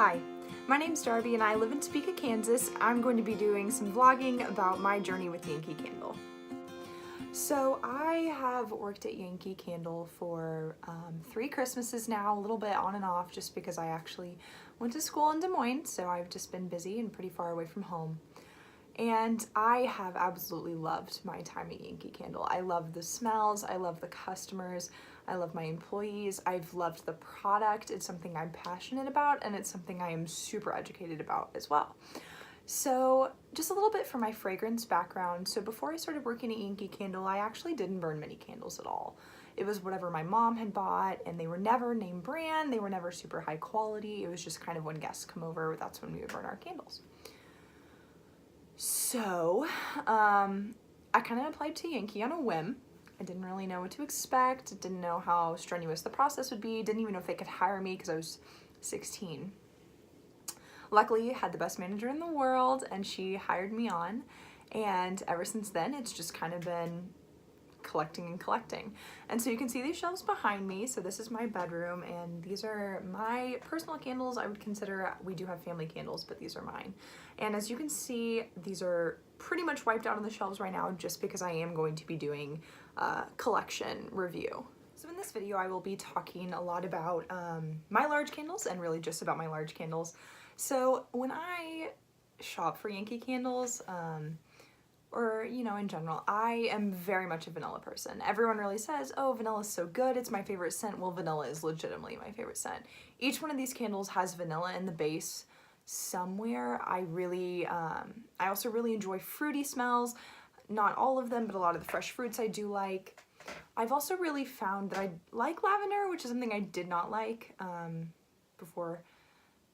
Hi, my name's Darby and I live in Topeka, Kansas. I'm going to be doing some vlogging about my journey with Yankee Candle. So I have worked at Yankee Candle for 3 Christmases now, a little bit on and off just because I actually went to school in Des Moines, so I've just been busy and pretty far away from home. And I have absolutely loved my time at Yankee Candle. I love the smells, I love the customers, I love my employees, I've loved the product. It's something I'm passionate about and it's something I am super educated about as well. So just a little bit from my fragrance background. So before I started working at Yankee Candle, I actually didn't burn many candles at all. It was whatever my mom had bought, and they were never name brand, they were never super high quality. It was just kind of when guests come over, that's when we would burn our candles. So I kind of applied to Yankee on a whim. I didn't really know what to expect, didn't know how strenuous the process would be, didn't even know if they could hire me because I was 16. Luckily, I had the best manager in the world and she hired me on, and ever since then it's just kind of been collecting and collecting. And so you can see these shelves behind me. So this is my bedroom and these are my personal candles. I would consider, we do have family candles, but these are mine. And as you can see, these are pretty much wiped out on the shelves right now just because I am going to be doing a collection review. So in this video, I will be talking a lot about my large candles and really just about my large candles. So when I shop for Yankee Candles, or, you know, in general, I am very much a vanilla person. Everyone really says, oh, vanilla is so good, it's my favorite scent. Well, vanilla is legitimately my favorite scent. Each one of these candles has vanilla in the base somewhere. I also really enjoy fruity smells. Not all of them, but a lot of the fresh fruits I do like. I've also really found that I like lavender, which is something I did not like before.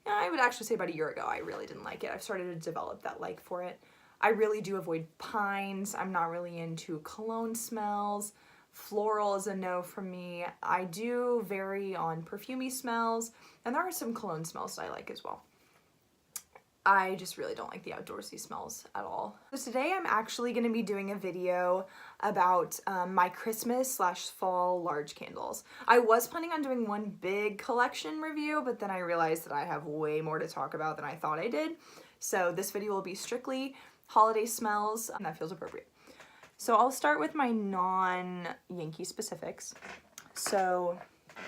I would actually say about a year ago, I really didn't like it. I've started to develop that like for it. I really do avoid pines. I'm not really into cologne smells. Floral is a no from me. I do vary on perfumey smells, and there are some cologne smells that I like as well. I just really don't like the outdoorsy smells at all. So today I'm actually going to be doing a video about my Christmas/fall large candles. I was planning on doing one big collection review, but then I realized that I have way more to talk about than I thought I did. So this video will be strictly holiday smells, and that feels appropriate. So I'll start with my non-Yankee specifics. So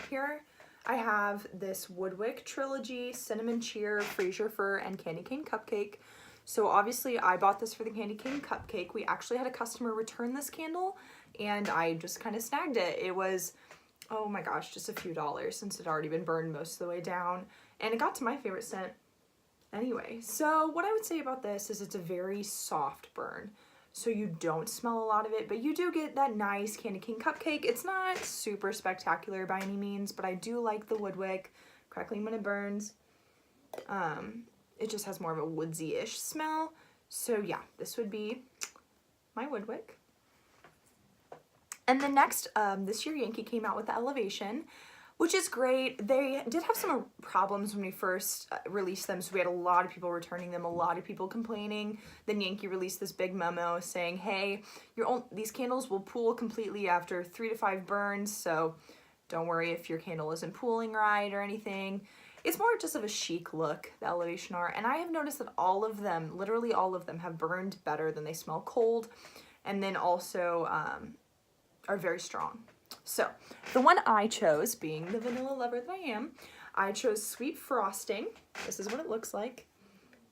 here I have this Woodwick Trilogy, Cinnamon Cheer, Fraser Fir, and Candy Cane Cupcake. So obviously I bought this for the Candy Cane Cupcake. We actually had a customer return this candle and I just kind of snagged it. It was, oh my gosh, just a few dollars since it had already been burned most of the way down. And it got to my favorite scent anyway. So what I would say about this is it's a very soft burn. So you don't smell a lot of it, but you do get that nice Candy Cane Cupcake. It's not super spectacular by any means, but I do like the Woodwick, crackling when it burns. It just has more of a woodsy-ish smell. So yeah, this would be my Woodwick. And then next, this year Yankee came out with the Elevation, which is great. They did have some problems when we first released them, so we had a lot of people returning them, a lot of people complaining. Then Yankee released this big memo saying, hey, these candles will pool completely after 3 to 5 burns, so don't worry if your candle isn't pooling right or anything. It's more just of a chic look, the Elevation are, and I have noticed that all of them, literally all of them, have burned better than they smell cold, and then also are very strong. So, the one I chose, being the vanilla lover that I am, I chose Sweet Frosting. This is what it looks like.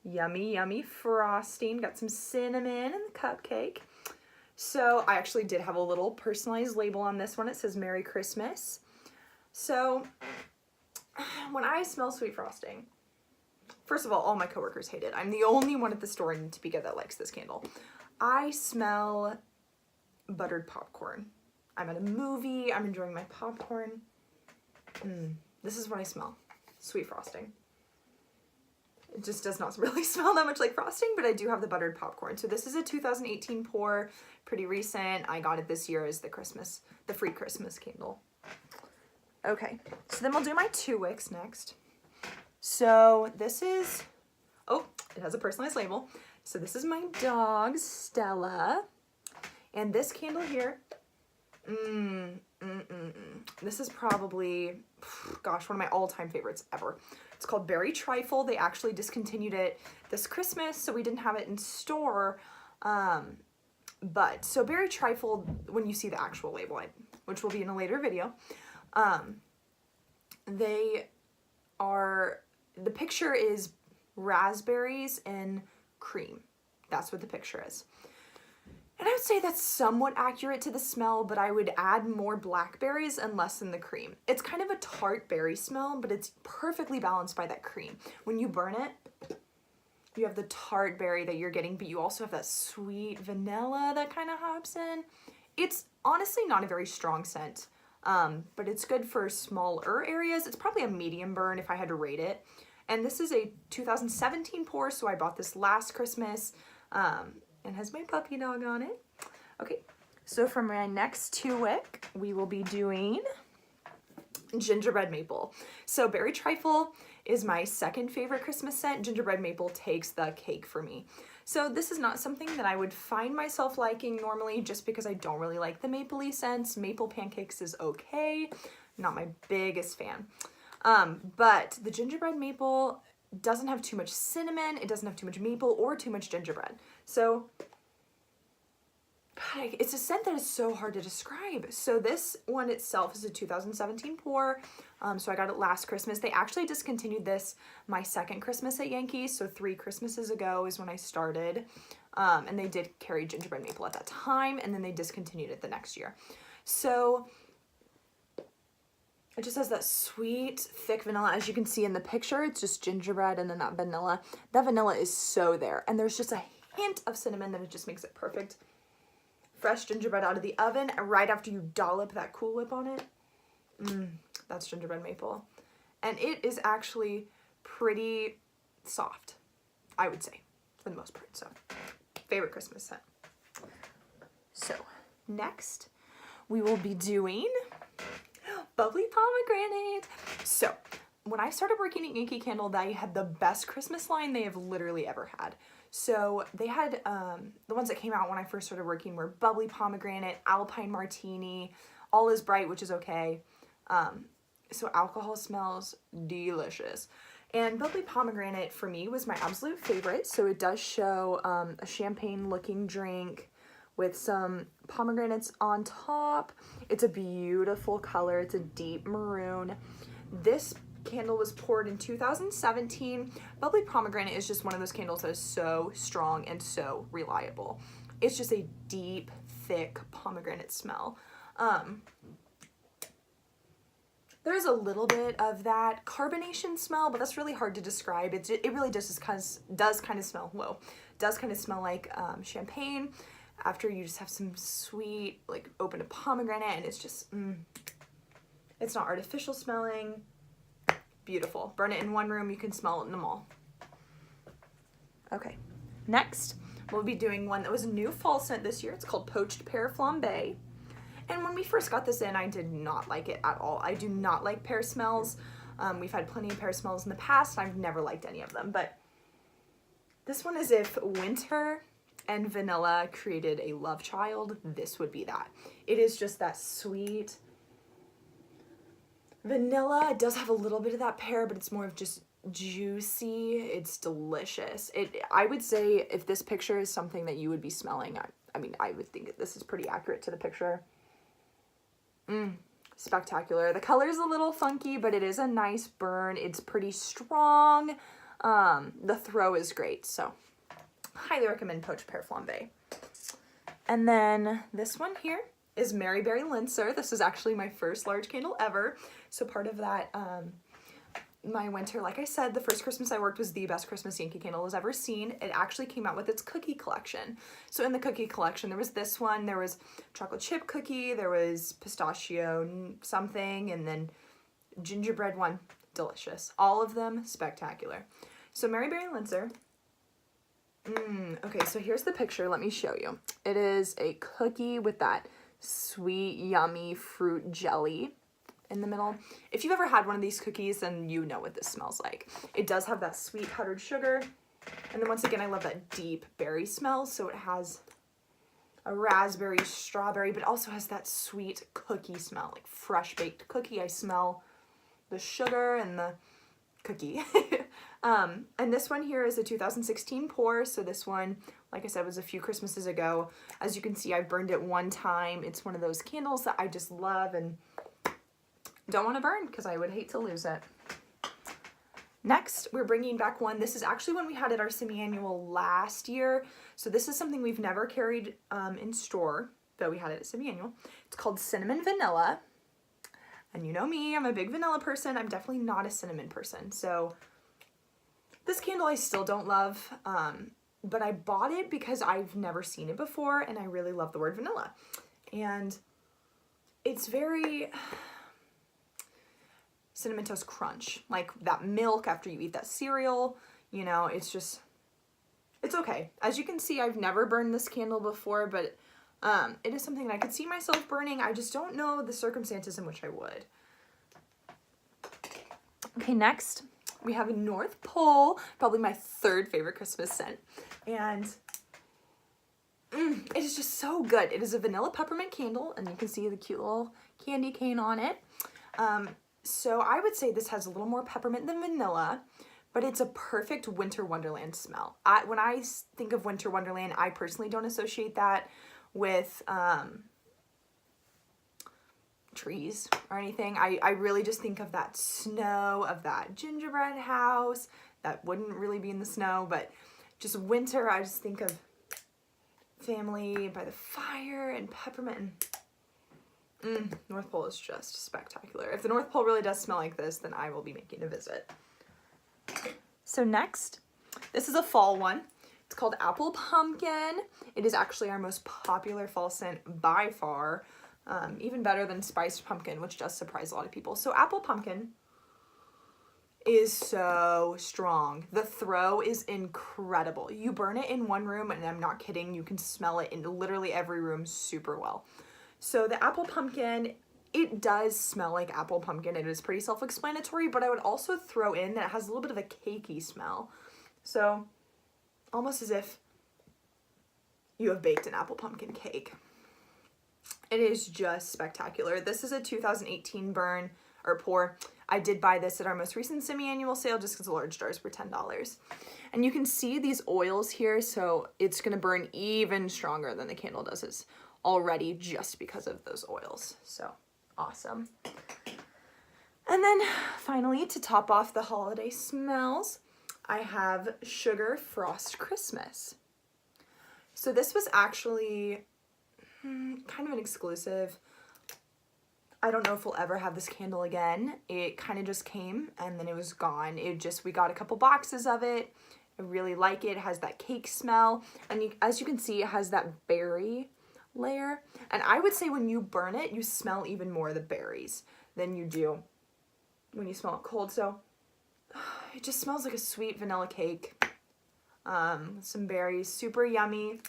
Yummy, yummy frosting. Got some cinnamon in the cupcake. So, I actually did have a little personalized label on this one. It says Merry Christmas. So, when I smell Sweet Frosting, first of all my coworkers hate it. I'm the only one at the store in Topeka that likes this candle. I smell buttered popcorn. I'm at a movie, I'm enjoying my popcorn. This is what I smell. Sweet Frosting. It just does not really smell that much like frosting, but I do have the buttered popcorn. So this is a 2018 pour, pretty recent. I got it this year as the free Christmas candle. Okay, so then we'll do my 2 wicks next. So this is, oh, it has a personalized label. So this is my dog, Stella. And this candle here, this is probably, gosh, one of my all-time favorites ever. It's called Berry Trifle. They actually discontinued it this Christmas, so we didn't have it in store. But so Berry Trifle, when you see the actual label, which will be in a later video, they are, the picture is raspberries and cream. That's what the picture is. And I would say that's somewhat accurate to the smell, but I would add more blackberries and less in the cream. It's kind of a tart berry smell, but it's perfectly balanced by that cream. When you burn it, you have the tart berry that you're getting, but you also have that sweet vanilla that kind of hops in. It's honestly not a very strong scent, but it's good for smaller areas. It's probably a medium burn if I had to rate it. And this is a 2017 pour, so I bought this last Christmas, and has my puppy dog on it. Okay, so for my next 2 wick, we will be doing gingerbread maple. So Berry Trifle is my second favorite Christmas scent. Gingerbread maple takes the cake for me. So this is not something that I would find myself liking normally, just because I don't really like the mapley scents. Maple pancakes is okay, not my biggest fan. But the gingerbread maple doesn't have too much cinnamon, it doesn't have too much maple or too much gingerbread. So it's a scent that is so hard to describe. So this one itself is a 2017 pour. So I got it last Christmas. They actually discontinued this my second Christmas at Yankee. So 3 Christmases ago is when I started. And they did carry gingerbread maple at that time, and then they discontinued it the next year. So it just has that sweet, thick vanilla. As you can see in the picture, it's just gingerbread and then that vanilla. That vanilla is so there. And there's just a hint of cinnamon that it just makes it perfect. Fresh gingerbread out of the oven, and right after you dollop that Cool Whip on it, that's gingerbread maple. And it is actually pretty soft, I would say, for the most part. So, favorite Christmas scent. So, next, we will be doing bubbly pomegranate. So, when I started working at Yankee Candle, they had the best Christmas line they have literally ever had. So they had, the ones that came out when I first started working were bubbly pomegranate, alpine martini, all is bright, which is okay. So alcohol smells delicious. And bubbly pomegranate for me was my absolute favorite. So it does show a champagne looking drink with some pomegranates on top. It's a beautiful color. It's a deep maroon. This candle was poured in 2017. Bubbly pomegranate is just one of those candles that is so strong and so reliable. It's just a deep, thick pomegranate smell. There's a little bit of that carbonation smell, but that's really hard to describe. It really does kind of smell like champagne after you just have some sweet, like, open a pomegranate, and it's just, it's not artificial smelling. Beautiful. Burn it in one room, you can smell it in them all. Okay, next we'll be doing one that was a new fall scent this year. It's called Poached Pear Flambe. And when we first got this in, I did not like it at all. I do not like pear smells. We've had plenty of pear smells in the past, and I've never liked any of them. But this one is if winter and vanilla created a love child, this would be that. It is just that sweet vanilla. It does have a little bit of that pear, but it's more of just juicy. It's delicious. I would say if this picture is something that you would be smelling, I mean, I would think this is pretty accurate to the picture. Spectacular. The color is a little funky, but it is a nice burn. It's pretty strong. The throw is great, so highly recommend Poached Pear Flambe. And then this one here is Mary Berry Linser. This is actually my first large candle ever. So part of that, my winter, like I said, the first Christmas I worked was the best Christmas Yankee Candle has ever seen. It actually came out with its cookie collection. So in the cookie collection, there was this one, there was chocolate chip cookie, there was pistachio something, and then gingerbread one. Delicious. All of them spectacular. So Mary Berry Linser. Okay, so here's the picture. Let me show you. It is a cookie with that sweet, yummy fruit jelly in the middle. If you've ever had one of these cookies, then you know what this smells like. It does have that sweet powdered sugar. And then once again, I love that deep berry smell. So it has a raspberry, strawberry, but also has that sweet cookie smell, like fresh baked cookie. I smell the sugar and the cookie. And this one here is a 2016 pour. So this one, like I said, was a few Christmases ago. As you can see, I've burned it one time. It's one of those candles that I just love and don't want to burn because I would hate to lose it. Next, we're bringing back one. This is actually one we had at our semi-annual last year. So this is something we've never carried in store, though we had it at semi-annual. It's called Cinnamon Vanilla. And you know me, I'm a big vanilla person. I'm definitely not a cinnamon person. So this candle I still don't love, but I bought it because I've never seen it before and I really love the word vanilla. And it's very Cinnamon Toast Crunch, like that milk after you eat that cereal, you know, it's just, it's okay. As you can see, I've never burned this candle before, but it is something that I could see myself burning. I just don't know the circumstances in which I would. Okay, next we have a North Pole, probably my third favorite Christmas scent. And it is just so good. It is a vanilla peppermint candle, and you can see the cute little candy cane on it. So I would say this has a little more peppermint than vanilla, but it's a perfect winter wonderland smell. When I think of winter wonderland, I personally don't associate that with trees or anything. I really just think of that snow, of that gingerbread house that wouldn't really be in the snow, but just winter, I just think of family by the fire and peppermint. North Pole is just spectacular. If the North Pole really does smell like this, then I will be making a visit. So next, this is a fall one. It's called Apple Pumpkin. It is actually our most popular fall scent by far. Even better than Spiced Pumpkin, which does surprise a lot of people. So Apple Pumpkin is so strong. The throw is incredible. You burn it in one room, and I'm not kidding, you can smell it in literally every room super well. So the Apple Pumpkin, it does smell like apple pumpkin. It is pretty self-explanatory, but I would also throw in that it has a little bit of a cakey smell. So almost as if you have baked an apple pumpkin cake. It is just spectacular. This is a 2018 burn or pour. I did buy this at our most recent semi-annual sale just because the large jars were $10. And you can see these oils here, so it's going to burn even stronger than the candle does already just because of those oils. So awesome. And then finally, to top off the holiday smells, I have Sugar Frost Christmas. So this was actually kind of an exclusive. I don't know if we'll ever have this candle again. It kind of just came and then it was gone. We got a couple boxes of it. I really like it. It has that cake smell. And as you can see, it has that berry layer. And I would say when you burn it, you smell even more of the berries than you do when you smell it cold. So it just smells like a sweet vanilla cake. Some berries, super yummy.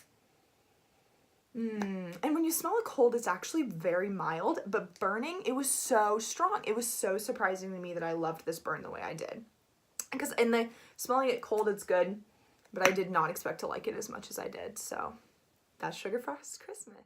And when you smell it cold, it's actually very mild, but burning, it was so strong. It was so surprising to me that I loved this burn the way I did. Because smelling it cold, it's good, but I did not expect to like it as much as I did. So that's Sugar Frost Christmas.